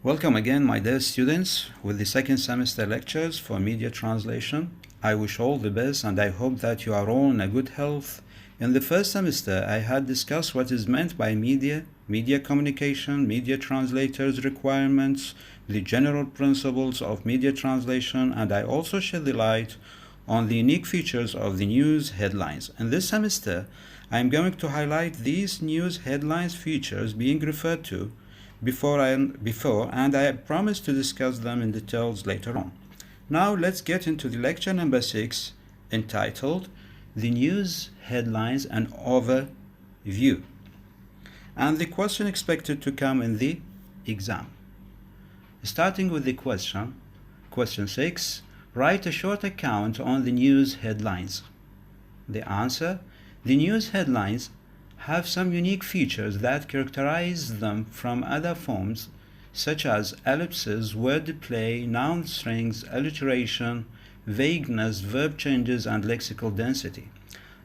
Welcome again, my dear students, with the second semester lectures for media translation. I wish all the best and I hope that you are all in a good health. In the first semester, I had discussed what is meant by media communication, media translators requirements, the general principles of media translation, and I also shed the light on the unique features of the news headlines. In this semester, I am going to highlight these news headlines features being referred to before, and I promise to discuss them in details later on. Now let's get into the lecture number 6, entitled The News Headlines and Overview, and the question expected to come in the exam. Starting with the question 6, write a short account on the news headlines. The answer: the news headlines have some unique features that characterize them from other forms, such as ellipses, wordplay, noun strings, alliteration, vagueness, verb changes, and lexical density.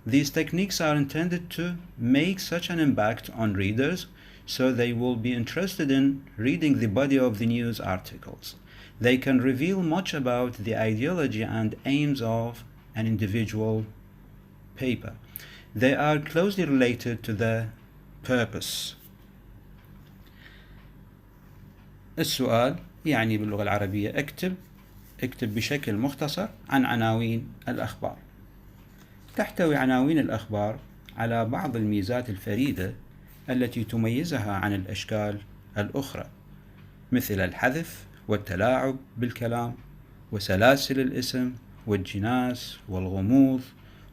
These techniques are intended to make such an impact on readers, so they will be interested in reading the body of the news articles. They can reveal much about the ideology and aims of an individual paper. They are closely related to the purpose. السؤال يعني باللغة العربية اكتب بشكل مختصر عن عناوين الأخبار. تحتوي عناوين الأخبار على بعض الميزات الفريدة التي تميزها عن الأشكال الأخرى، مثل الحذف والتلاعب بالكلام وسلاسل الاسم والجناس والغموض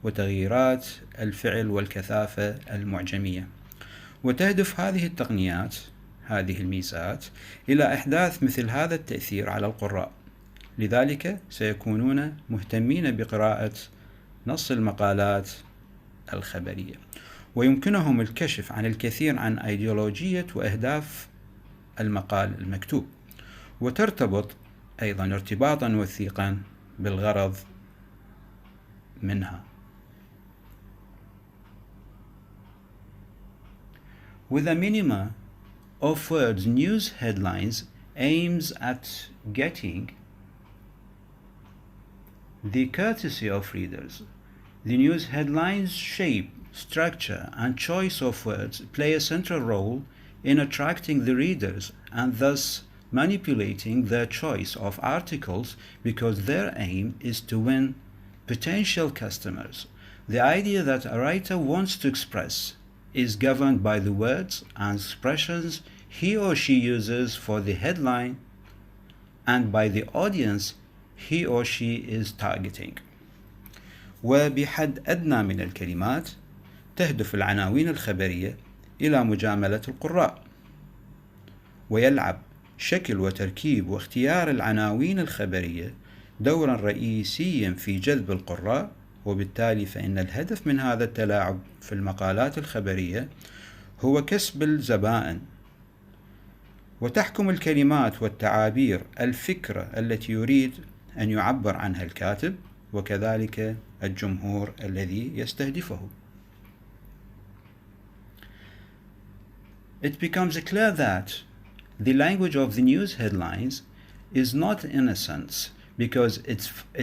وتغييرات الفعل والكثافة المعجمية. وتهدف هذه التقنيات، هذه الميزات، إلى إحداث مثل هذا التأثير على القراء، لذلك سيكونون مهتمين بقراءة نص المقالات الخبرية، ويمكنهم الكشف عن الكثير عن أيديولوجية وأهداف المقال المكتوب، وترتبط أيضا ارتباطا وثيقا بالغرض منها. With a minimum of words, news headlines aims at getting the courtesy of readers. The news headlines' shape, structure, and choice of words play a central role in attracting the readers and thus manipulating their choice of articles, because their aim is to win potential customers. The idea that a writer wants to express is governed by the words and expressions he or she uses for the headline and by the audience he or she is targeting. وبحد أدنى من الكلمات تهدف العناوين الخبرية إلى مجاملة القراء، ويلعب شكل وتركيب واختيار العناوين الخبرية دورا رئيسيا في جذب القراء، وبالتالي فإن الهدف من هذا التلاعب في المقالات الخبرية هو كسب الزبائن. وتحكم الكلمات والتعابير الفكرة التي يريد أن يعبر عنها الكاتب وكذلك الجمهور الذي يستهدفه. It becomes clear that the language of the news headlines is not innocent, because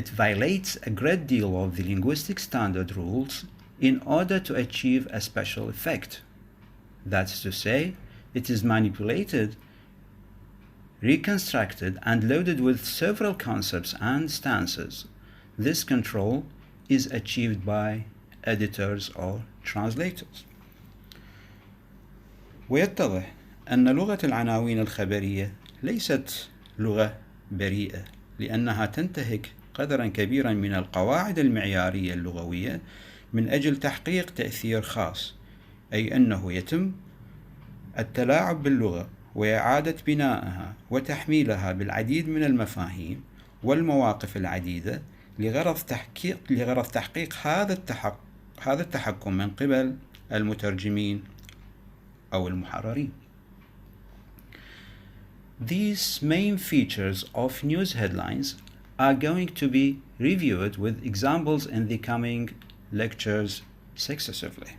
it violates a great deal of the linguistic standard rules in order to achieve a special effect. That's to say, it is manipulated, reconstructed, and loaded with several concepts and stances. This control is achieved by editors or translators. ويتضح أن لغة العناوين الخبرية ليست لغة بريئة، لأنها تنتهك قدرا كبيرا من القواعد المعيارية اللغوية من أجل تحقيق تأثير خاص، أي أنه يتم التلاعب باللغة وإعادة بنائها وتحميلها بالعديد من المفاهيم والمواقف العديدة لغرض تحقيق هذا التحكم من قبل المترجمين أو المحررين. These main features of news headlines are going to be reviewed with examples in the coming lectures successively.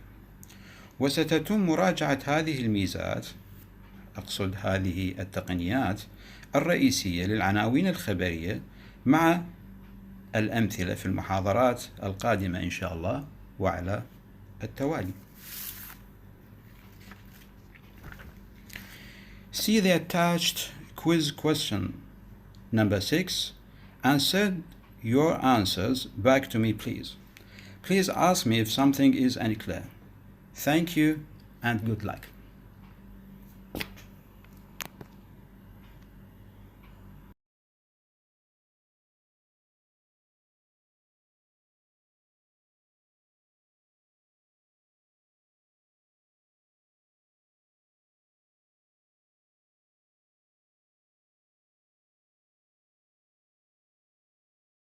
وستتم مراجعة هذه الميزات، أقصد هذه التقنيات، الرئيسية للعناوين الخبرية مع الأمثلة في المحاضرات القادمة إن شاء الله وعلى التوالي. See the attached quiz question number 6 and send your answers back to me, please. Please ask me if something is unclear. Thank you and good luck.